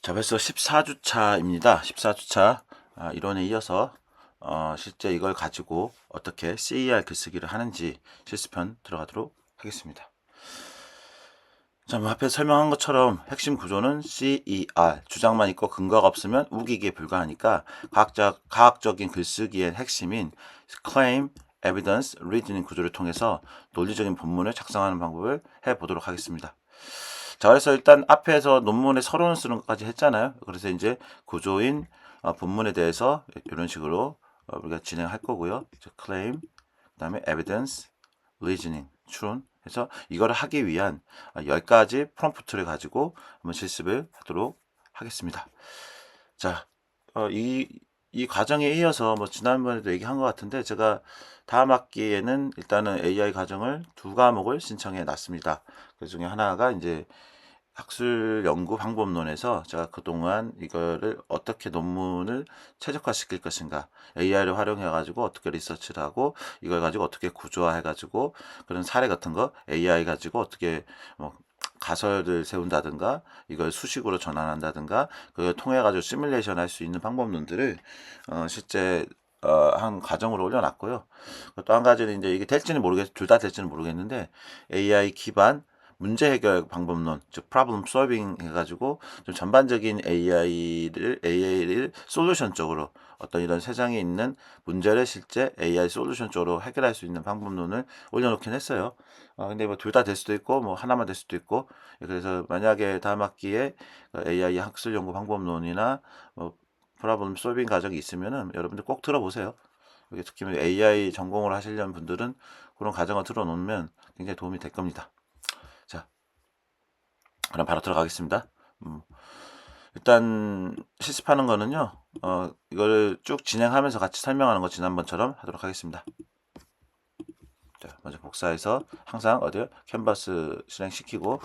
자, 벌써 14주차입니다. 14주차 이론에 이어서 실제 이걸 가지고 어떻게 CER 글쓰기를 하는지 실습편 들어가도록 하겠습니다. 자, 뭐 앞에 설명한 것처럼 핵심 구조는 CER, 주장만 있고 근거가 없으면 우기기에 불과하니까 과학적인 글쓰기의 핵심인 Claim, Evidence, Reasoning 구조를 통해서 논리적인 본문을 작성하는 방법을 해보도록 하겠습니다. 자, 그래서 일단 앞에서 논문에 서론을 쓰는 것까지 했잖아요. 그래서 이제 구조인 본문에 대해서 이런 식으로 우리가 진행할 거고요. claim, 그다음에 evidence, reasoning, 추론 해서 이걸 하기 위한 10가지 프롬프트를 가지고 한번 실습을 하도록 하겠습니다. 자, 이 과정에 이어서 뭐 지난번에도 얘기한 것 같은데 제가 다음 학기에는 일단은 AI 과정을 2과목을 신청해 놨습니다. 그 중에 하나가 이제 학술 연구 방법론에서 제가 그동안 이거를 어떻게 논문을 최적화시킬 것인가, AI를 활용해 가지고 어떻게 리서치를 하고 이걸 가지고 어떻게 구조화해 가지고 그런 사례 같은 거 AI 가지고 어떻게 뭐 가설을 세운다든가 이걸 수식으로 전환한다든가 그걸 통해 가지고 시뮬레이션 할 수 있는 방법론들을 실제 한 과정으로 올려놨고요. 또 한 가지는 이제 이게 될지는 둘 다 될지는 모르겠는데 AI 기반 문제 해결 방법론, 즉 problem solving 해가지고 좀 전반적인 AI를 솔루션 쪽으로 어떤 이런 세상에 있는 문제를 실제 AI 솔루션 쪽으로 해결할 수 있는 방법론을 올려놓긴 했어요. 근데 뭐 둘 다 될 수도 있고 뭐 하나만 될 수도 있고 그래서 만약에 다음 학기에 AI 학술 연구 방법론이나 뭐 프로블럼 솔빙 과정이 있으면은 여러분들 꼭 들어보세요. 특히 AI 전공을 하시려는 분들은 그런 과정을 들어놓으면 굉장히 도움이 될 겁니다. 자, 그럼 바로 들어가겠습니다. 일단 실습하는 거는요. 이거를 쭉 진행하면서 같이 설명하는 거 지난번처럼 하도록 하겠습니다. 자, 먼저 복사해서 항상 어디요? 캔버스 실행시키고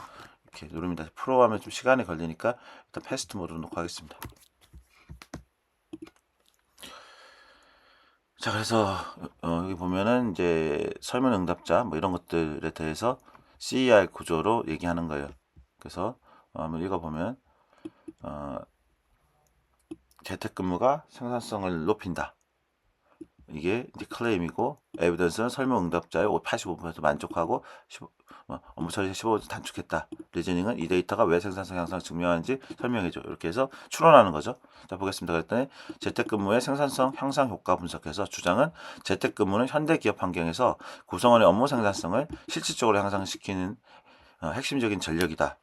이렇게 누릅니다. 프로 하면 좀 시간이 걸리니까 일단 패스트 모드로 놓고 하겠습니다. 자, 그래서 여기 보면은 이제 설문 응답자 뭐 이런 것들에 대해서 CER 구조로 얘기하는 거예요. 그래서 한번 읽어보면 재택근무가 생산성을 높인다. 이게 이제 클레임이고, 에비던스는 설문 응답자의 85% 만족하고 업무 처리 15% 단축했다. 리즈닝은 이 데이터가 왜 생산성 향상을 증명하는지 설명해줘. 이렇게 해서 추론하는 거죠. 자, 보겠습니다. 그랬더니 재택근무의 생산성 향상 효과 분석해서 주장은 재택근무는 현대 기업 환경에서 구성원의 업무 생산성을 실질적으로 향상시키는 핵심적인 전력이다.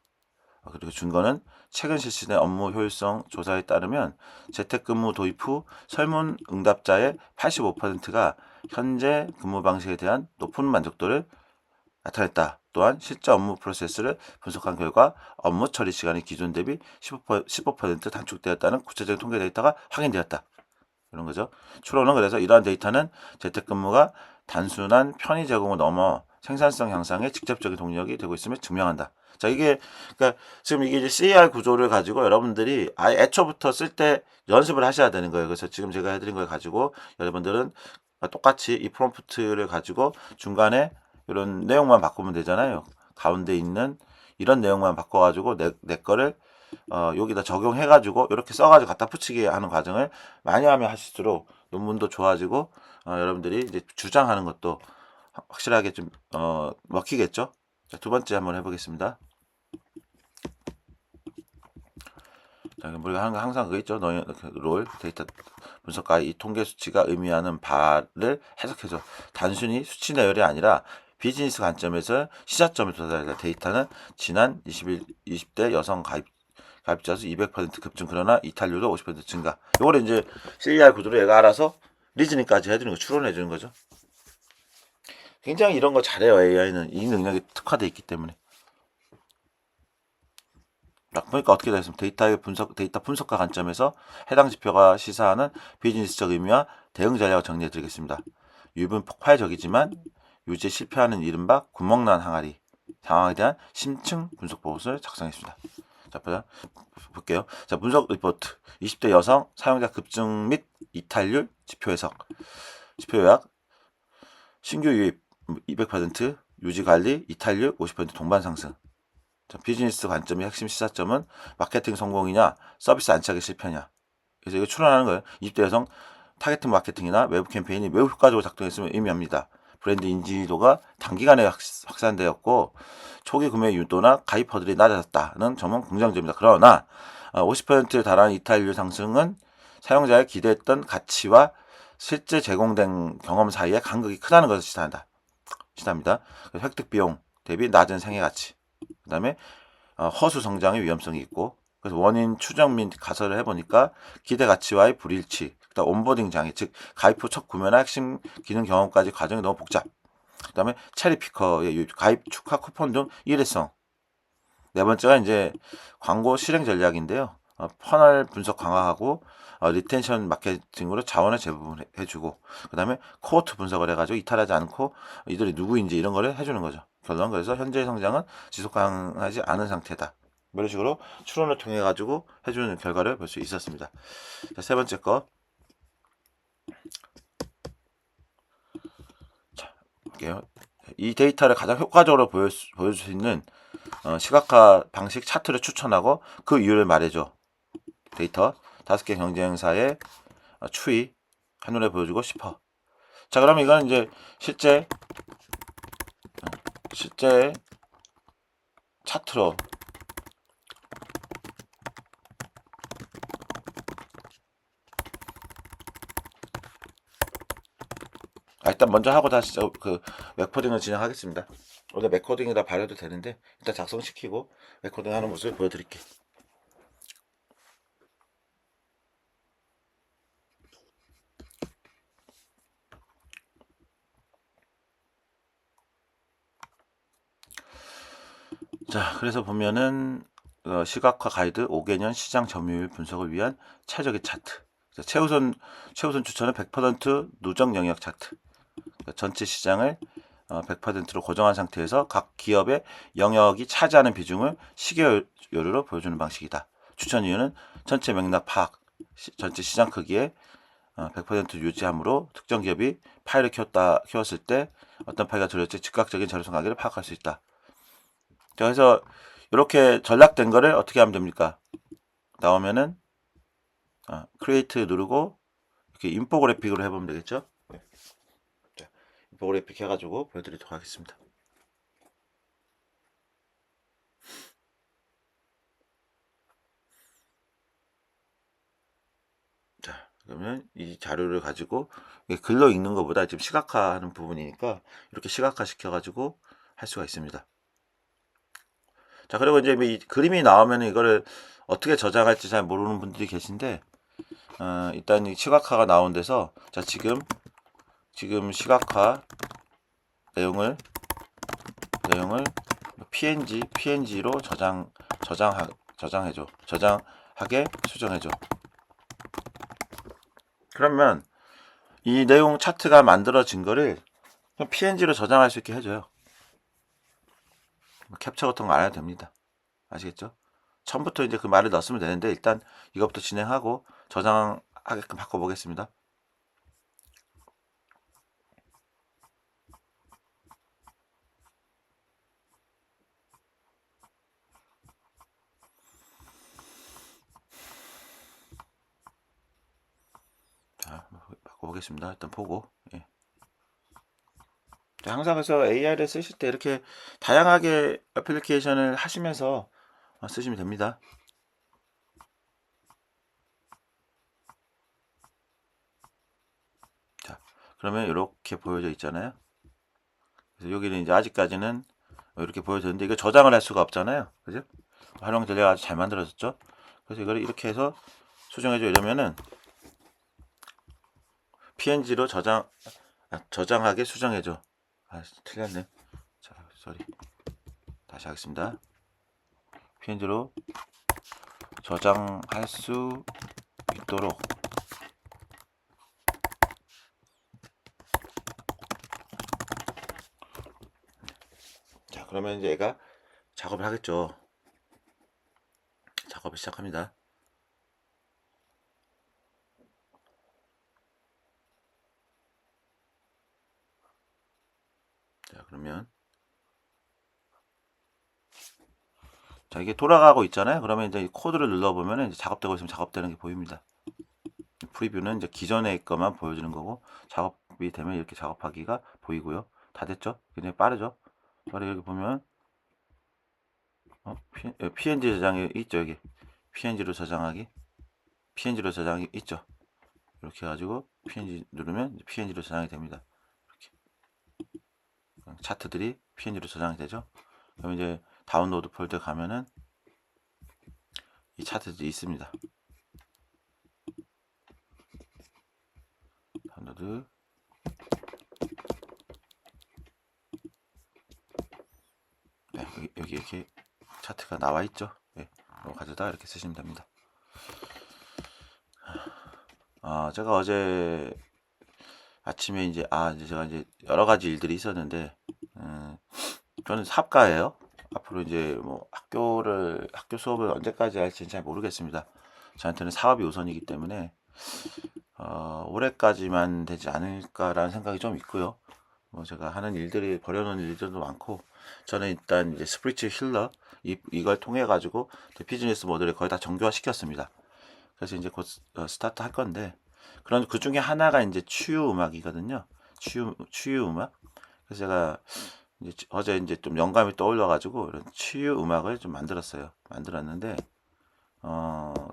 그리고 준거는 최근 실시된 업무 효율성 조사에 따르면 재택근무 도입 후 설문 응답자의 85%가 현재 근무 방식에 대한 높은 만족도를 나타냈다. 또한 실제 업무 프로세스를 분석한 결과 업무 처리 시간이 기존 대비 15% 단축되었다는 구체적인 통계 데이터가 확인되었다. 이런 거죠. 추론은 그래서 이러한 데이터는 재택근무가 단순한 편의 제공을 넘어 생산성 향상에 직접적인 동력이 되고 있음을 증명한다. 자, 이게, 그러니까 지금 이게 이제 CER 구조를 가지고 여러분들이 아예 애초부터 쓸 때 연습을 하셔야 되는 거예요. 그래서 지금 제가 해드린 걸 가지고 여러분들은 똑같이 이 프롬프트를 가지고 중간에 이런 내용만 바꾸면 되잖아요. 가운데 있는 이런 내용만 바꿔가지고 내 거를 여기다 적용해가지고 이렇게 써가지고 갖다 붙이게 하는 과정을 많이 하면 하실수록 논문도 좋아지고 여러분들이 이제 주장하는 것도 확실하게 좀 먹히겠죠. 자, 두 번째 한번 해보겠습니다. 자, 우리가 하는 거 항상 그거 있죠. 너희 롤 데이터 분석가 이 통계 수치가 의미하는 바를 해석해줘. 단순히 수치 내열이 아니라 비즈니스 관점에서 시사점을 조사한다. 데이터는 지난 20대 여성 가입자 수 200% 급증, 그러나 이탈률도 50% 증가. 요거를 이제 CER 구조로 얘가 알아서 리즈닝까지 해주는 거, 추론해 주는 거죠. 굉장히 이런 거 잘해요. AI는 이 능력이 특화되어 있기 때문에. 딱 보니까 어떻게 되겠습니까? 데이터 분석가 관점에서 해당 지표가 시사하는 비즈니스적 의미와 대응 전략을 정리해 드리겠습니다. 유입은 폭발적이지만 유지에 실패하는 이른바 구멍난 항아리 상황에 대한 심층 분석 보고서를 작성했습니다. 자, 볼게요. 자, 분석 리포트. 20대 여성 사용자 급증 및 이탈률 지표 해석. 지표 요약. 신규 유입 200%, 유지 관리 이탈률 50% 동반 상승. 자, 비즈니스 관점의 핵심 시사점은 마케팅 성공이냐, 서비스 안착의 실패냐. 그래서 이거 추론하는 거예요. 20대 여성 타겟팅 마케팅이나 외부 캠페인이 매우 효과적으로 작동했음을 의미합니다. 브랜드 인지도가 단기간에 확산되었고 초기 구매 유도나 가입퍼들이 낮아졌다는 점은 긍정적입니다. 그러나 50%에 달하는 이탈률 상승은 사용자의 기대했던 가치와 실제 제공된 경험 사이의 간극이 크다는 것을 시사합니다. 획득 비용 대비 낮은 생애 가치, 그 다음에 허수 성장의 위험성이 있고, 그래서 원인 추정 및 가설을 해보니까 기대 가치와의 불일치, 그다음 온보딩 장애, 즉 가입 후 첫 구매나 핵심 기능 경험까지 과정이 너무 복잡, 그다음에 체리피커의 유입, 가입 축하 쿠폰 등 일회성. 네 번째가 이제 광고 실행 전략인데요. 퍼널 분석 강화하고 리텐션 마케팅으로 자원을 재분해주고, 그다음에 코호트 분석을 해가지고 이탈하지 않고 이들이 누구인지 이런 거를 해주는 거죠. 결론, 그래서 현재의 성장은 지속 가능하지 않은 상태다. 이런 식으로 추론을 통해 가지고 해주는 결과를 볼 수 있었습니다. 자, 세 번째 거. 자, 볼게요. 이 데이터를 가장 효과적으로 보여줄 수 있는 시각화 방식 차트를 추천하고 그 이유를 말해줘. 데이터 5개 경쟁사의 추이 한눈에 보여주고 싶어. 자, 그러면 이건 이제 실제 차트로 일단 먼저 하고 다시 그 맥코딩을 진행하겠습니다. 원래 맥코딩에다 발효도 되는데 일단 작성시키고 맥코딩 하는 모습을 보여드릴게요. 자, 그래서 보면은 시각화 가이드 5개년 시장 점유율 분석을 위한 최적의 차트. 자, 최우선 추천은 100% 누적 영역 차트. 전체 시장을 100%로 고정한 상태에서 각 기업의 영역이 차지하는 비중을 시계열로 보여주는 방식이다. 추천 이유는 전체 맥락 파악, 전체 시장 크기에 100% 유지함으로 특정 기업이 파일을 키웠을 때 어떤 파일가 들어올지 즉각적인 자료성 관계를 파악할 수 있다. 그래서 이렇게 전락된 거를 어떻게 하면 됩니까? 나오면은 크리에이트 누르고 이렇게 인포그래픽으로 해보면 되겠죠? 네. 자, 인포그래픽 해가지고 보여드리도록 하겠습니다. 자, 그러면 이 자료를 가지고 글로 읽는 것보다 지금 시각화하는 부분이니까 이렇게 시각화 시켜가지고 할 수가 있습니다. 자, 그리고 이제 이 그림이 나오면 이거를 어떻게 저장할지 잘 모르는 분들이 계신데, 일단 이 시각화가 나온 데서, 자, 지금 시각화 내용을 PNG로 저장하게 수정해줘. 그러면 이 내용 차트가 만들어진 거를 PNG로 저장할 수 있게 해줘요. 캡처 같은 거 안 해도 됩니다. 아시겠죠? 처음부터 이제 그 말을 넣었으면 되는데 일단 이것부터 진행하고 저장하게끔 바꿔보겠습니다. 자, 바꿔보겠습니다. 일단 보고. 예. 자, 항상 그래서 AI를 쓰실 때 이렇게 다양하게 애플리케이션을 하시면서 쓰시면 됩니다. 자, 그러면 이렇게 보여져 있잖아요. 그래서 여기는 이제 아직까지는 이렇게 보여졌는데 이거 저장을 할 수가 없잖아요. 그죠? 활용 전략 아주 잘 만들어졌죠? 그래서 이걸 이렇게 해서 수정해줘 이러면은 PNG로 저장하게 수정해줘. 틀렸네. 자, 쏘리. 다시 하겠습니다. PNG로 저장할 수 있도록. 자, 그러면 이제 얘가 작업을 하겠죠. 작업을 시작합니다. 자, 그러면 자, 이게 돌아가고 있잖아요. 그러면 이제 이 코드를 눌러보면 이제 작업되고 있으면 작업되는 게 보입니다. 프리뷰는 이제 기존의 것만 보여주는 거고, 작업이 되면 이렇게 작업하기가 보이고요. 다 됐죠? 굉장히 빠르죠? 바로 여기 보면 PNG 저장이 있죠. 여기 PNG로 저장하기, PNG로 저장이 있죠. 이렇게 해가지고 PNG 누르면 PNG로 저장이 됩니다. 이렇게 차트들이 PNG로 저장이 되죠. 그럼 이제 다운로드 폴더에 가면은 이 차트들이 있습니다. 다운로드. 네, 여기 이렇게 차트가 나와 있죠. 네, 가져다 이렇게 쓰시면 됩니다. 제가 어제 아침에 이제 제가 이제 여러 가지 일들이 있었는데, 저는 사업가예요. 앞으로 이제 뭐 학교 수업을 언제까지 할지는 잘 모르겠습니다. 저한테는 사업이 우선이기 때문에 올해까지만 되지 않을까라는 생각이 좀 있고요. 뭐 제가 하는 일들이 버려놓은 일들도 많고, 저는 일단 이제 스피리츠 힐러 이걸 통해 가지고 비즈니스 모델을 거의 다 정교화 시켰습니다. 그래서 이제 곧 스타트 할 건데, 그런 그 중에 하나가 이제 치유 음악이거든요. 치유 음악. 그래서 제가 이제 어제 이제 좀 영감이 떠올려 가지고 이런 치유 음악을 좀 만들었는데,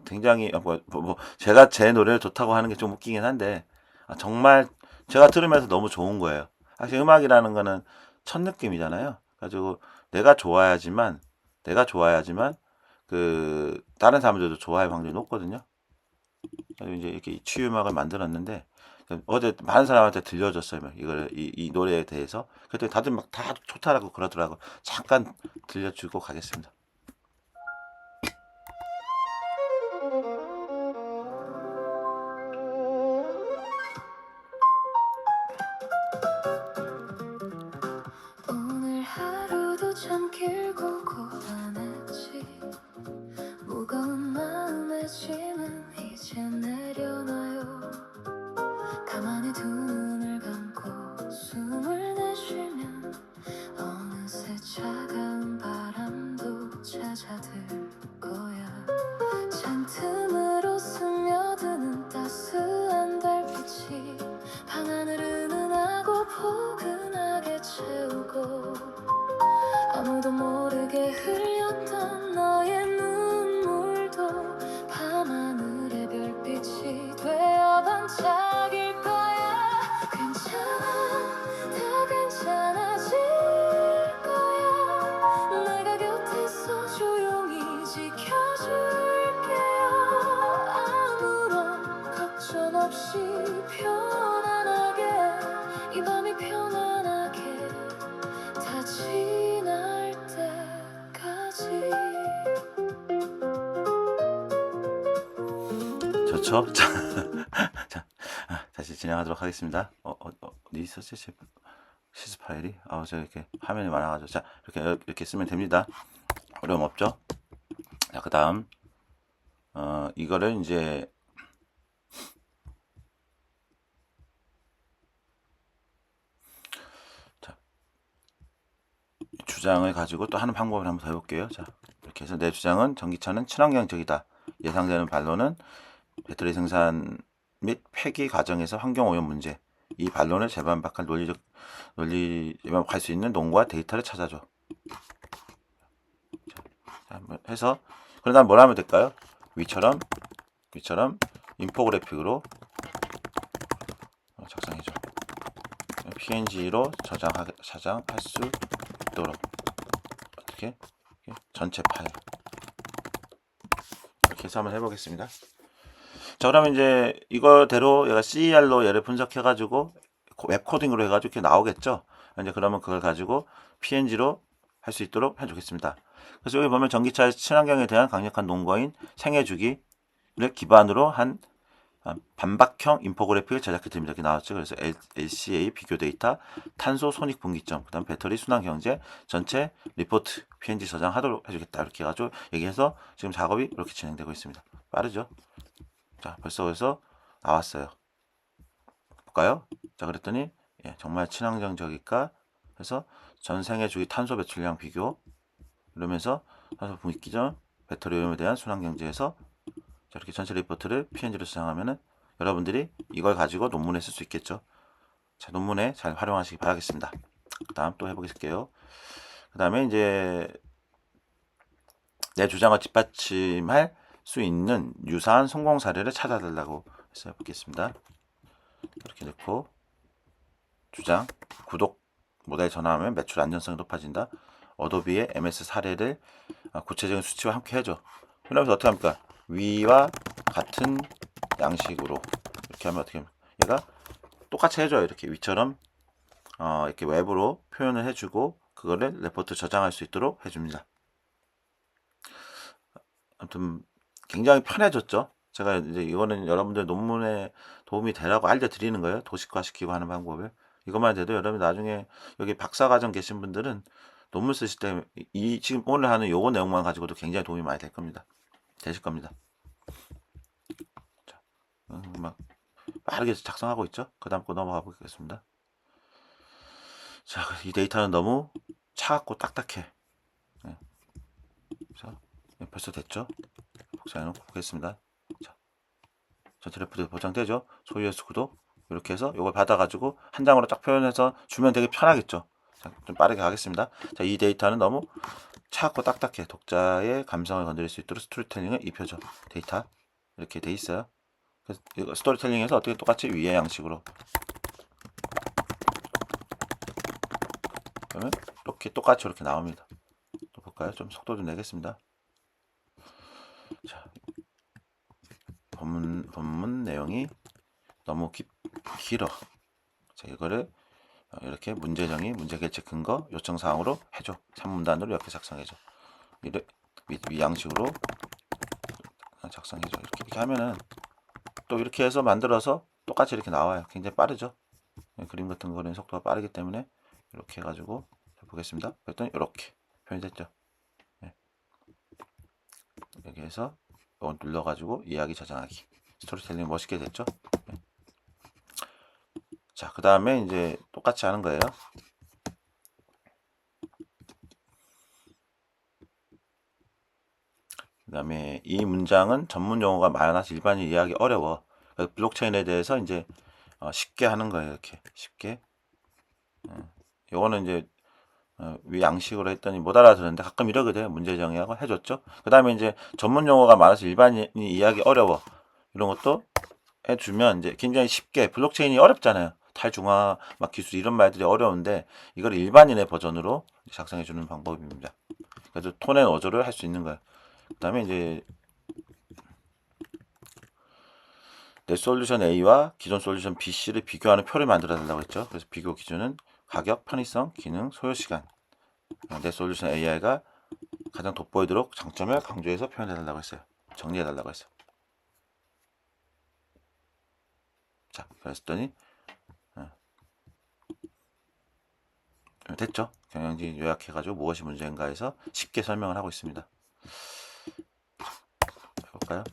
굉장히 제가 제 노래를 좋다고 하는 게 좀 웃기긴 한데, 정말 제가 들으면서 너무 좋은 거예요. 사실 음악이라는 거는 첫 느낌이잖아요. 가지고 내가 좋아야지만 그 다른 사람들도 좋아할 확률이 높거든요. 그래서 이제 이렇게 치유 음악을 만들었는데, 어제 많은 사람한테 들려줬어요. 이 노래에 대해서. 그때 다들 막 다 좋다라고 그러더라고. 잠깐 들려주고 가겠습니다. 오늘 하루도 참 길고 고단했지. 무거운 마음의 짐은 이제 내려놔요. 가만히 두 눈을 감고 숨을 내쉬면 어느새 차가운 바람도 찾아들 거야. 잔틈으로 스며드는 따스한 달빛이 방하늘을 은하고 포근하게 채우고, 아무도 모르게 흘렸던 너의 눈물도 밤하늘의 별빛이 되어 반짝일 거야. 괜찮아, 다 괜찮아질 거야. 내가 곁에서 조용히 지켜줄게요. 아무런 걱정 없이 편안하게, 이 밤이 편안하게 다 지날 때까지. 좋죠? 자, 다시 진행하도록 하겠습니다. 어디 있었지? 시스 파일이? 제가 이렇게 화면이 많아가지고. 자, 이렇게 쓰면 됩니다. 어려움 없죠? 자, 그 다음, 이거를 이제, 자, 주장을 가지고 또 하는 방법을 한번 더 해볼게요. 자, 이렇게 해서 내 주장은 전기차는 친환경적이다. 예상되는 반론은 배터리 생산 및 폐기 과정에서 환경오염 문제. 이 반론을 재반박할 재반박할 수 있는 논과 데이터를 찾아줘. 자, 해서 그러다 뭘 하면 될까요? 위처럼 인포그래픽으로 작성해줘. PNG로 저장할 수 있도록 어떻게 전체 파일 이렇게 해서 한번 해보겠습니다. 자, 그러면 이제 이거대로 얘가 CER로 얘를 분석해가지고 웹 코딩으로 해가지고 이렇게 나오겠죠. 이제 그러면 그걸 가지고 PNG로 할 수 있도록 해주겠습니다. 그래서 여기 보면 전기차의 친환경에 대한 강력한 논거인 생애주기를 기반으로 한 반박형 인포그래픽을 제작해 드립니다. 이렇게 나왔죠. 그래서 LCA 비교 데이터, 탄소 손익 분기점, 그다음 배터리 순환 경제, 전체 리포트, PNG 저장하도록 해주겠다. 이렇게 해가지고 얘기해서 지금 작업이 이렇게 진행되고 있습니다. 빠르죠? 자, 벌써 그래서 나왔어요. 볼까요? 자, 그랬더니 정말 친환경적일까? 그래서 전생애 주기 탄소 배출량 비교, 이러면서 탄소 분기 기전 배터리 오염에 대한 순환 경제에서 이렇게 전체 리포트를 PNG로 저장하면은 여러분들이 이걸 가지고 논문에 쓸 수 있겠죠. 자, 논문에 잘 활용하시기 바라겠습니다. 그 다음 또 해보겠을게요. 그 다음에 이제 내 주장을 뒷받침할 수 있는 유사한 성공 사례를 찾아달라고 해서 해보겠습니다. 이렇게 넣고 주장, 구독 모델 전환하면 매출 안전성이 높아진다. 어도비의 MS 사례를 구체적인 수치와 함께 해줘. 그러면서 어떻게 합니까? 위와 같은 양식으로 이렇게 하면 어떻게 합니까? 얘가 똑같이 해줘요. 이렇게 위처럼 이렇게 외부로 표현을 해주고 그거를 레포트 저장할 수 있도록 해줍니다. 아무튼 굉장히 편해졌죠. 제가 이제 이거는 여러분들 논문에 도움이 되라고 알려드리는 거예요. 도식화시키고 하는 방법을. 이것만 해도 여러분 나중에 여기 박사과정 계신 분들은 논문 쓰실 때 이 지금 오늘 하는 요거 내용만 가지고도 굉장히 도움이 많이 될 겁니다. 되실 겁니다. 자, 막 빠르게 작성하고 있죠. 그 다음 거 넘어가 보겠습니다. 자, 이 데이터는 너무 차갑고 딱딱해. 네. 자, 벌써 됐죠? 복사해놓고 보겠습니다. 자, 전체 레포트 보장되죠? 소유의 구독 이렇게 해서 이걸 받아가지고 한 장으로 딱 표현해서 주면 되게 편하겠죠? 자, 좀 빠르게 가겠습니다. 자, 이 데이터는 너무 차갑고 딱딱해. 독자의 감성을 건드릴 수 있도록 스토리텔링을 입혀줘. 데이터 이렇게 돼 있어요. 그래서 이거 스토리텔링에서 어떻게 똑같이 위의 양식으로 그러면 이렇게 똑같이 이렇게 나옵니다. 또 볼까요? 좀 속도 좀 내겠습니다. 자, 본문 내용이 너무 길어. 자, 이거를 이렇게 문제 정의, 문제 개체 근거, 요청 사항으로 해줘. 3문단으로 이렇게 작성해줘. 위 양식으로 작성해줘. 이렇게 하면은 또 이렇게 해서 만들어서 똑같이 이렇게 나와요. 굉장히 빠르죠. 그림 같은 거는 속도가 빠르기 때문에 이렇게 해가지고 보겠습니다. 그랬더니 이렇게 표현이 됐죠. 네. 이렇게 해서 이건 눌러가지고 이야기 저장하기. 스토리텔링 멋있게 됐죠. 네. 자, 그 다음에 이제 똑같이 하는 거예요. 그 다음에 이 문장은 전문 용어가 많아서 일반인 이해하기 어려워. 그래서 블록체인에 대해서 이제 쉽게 하는 거예요. 이렇게 쉽게. 요거는 이제 위 양식으로 했더니 못 알아들었는데 가끔 이러거든요. 문제 정의하고 해줬죠. 그 다음에 이제 전문 용어가 많아서 일반인이 이해하기 어려워. 이런 것도 해주면 이제 굉장히 쉽게 블록체인이 어렵잖아요. 탈중앙 막 기술 이런 말들이 어려운데 이걸 일반인의 버전으로 작성해 주는 방법입니다. 그래서 톤 앤 어조를 할 수 있는 거예요. 그 다음에 이제 내 솔루션 A와 기존 솔루션 B, C를 비교하는 표를 만들어 달라고 했죠. 그래서 비교 기준은 가격, 편의성, 기능, 소요시간. 내 솔루션 AI가 가장 돋보이도록 장점을 강조해서 표현해 달라고 했어요. 정리해 달라고 했어요. 자, 그랬더니 됐죠. 경영진 요약해가지고 무엇이 문제인가 해서 쉽게 설명을 하고 있습니다. 해볼까요?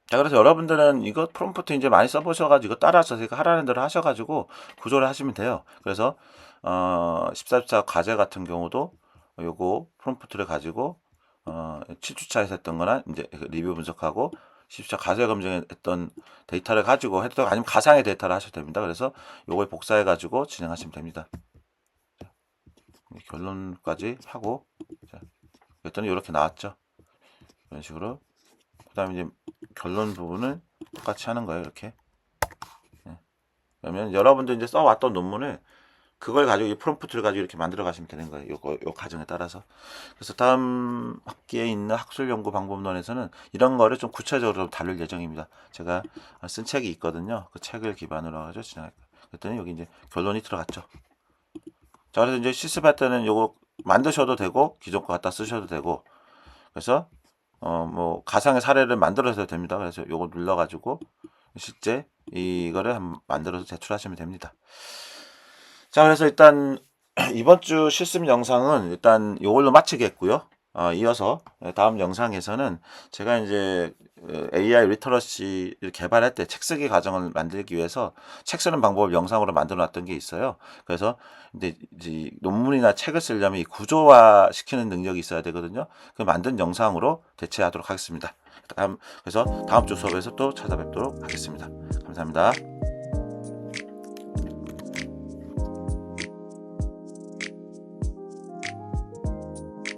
자, 그래서 여러분들은 이거 프롬프트 이제 많이 써보셔가지고 따라서 제가 하라는 대로 하셔가지고 구조를 하시면 돼요. 그래서 14주차 과제 같은 경우도 요거 프롬프트를 가지고 7주차에서 했던 거나 이제 리뷰 분석하고 10주차 과제 검증했던 데이터를 가지고 해도 아니면 가상의 데이터를 하셔도 됩니다. 그래서 요걸 복사해 가지고 진행하시면 됩니다. 자, 결론까지 하고 자, 그랬더니 이렇게 나왔죠. 이런 식으로 그 다음에 이제 결론 부분을 똑같이 하는 거예요. 이렇게. 네. 그러면 여러분들 이제 써왔던 논문을 그걸 가지고 이 프롬프트를 가지고 이렇게 만들어 가시면 되는 거예요. 요 과정에 따라서. 그래서 다음 학기에 있는 학술 연구 방법론에서는 이런 거를 좀 구체적으로 다룰 예정입니다. 제가 쓴 책이 있거든요. 그 책을 기반으로 해서 진행할 거예요. 그랬더니 여기 이제 결론이 들어갔죠. 자, 그래서 이제 실습할 때는 요거 만드셔도 되고 기존 거 갖다 쓰셔도 되고 그래서 뭐 가상의 사례를 만들어서 됩니다. 그래서 요거 눌러가지고 실제 이거를 만들어서 제출하시면 됩니다. 자, 그래서 일단 이번 주 실습 영상은 일단 요걸로 마치겠고요. 이어서 다음 영상에서는 제가 이제 AI 리터러시를 개발할 때 책 쓰기 과정을 만들기 위해서 책 쓰는 방법을 영상으로 만들어 놨던 게 있어요. 그래서 이제 논문이나 책을 쓰려면 이 구조화 시키는 능력이 있어야 되거든요. 그 만든 영상으로 대체하도록 하겠습니다. 그래서 다음 주 수업에서 또 찾아뵙도록 하겠습니다. 감사합니다.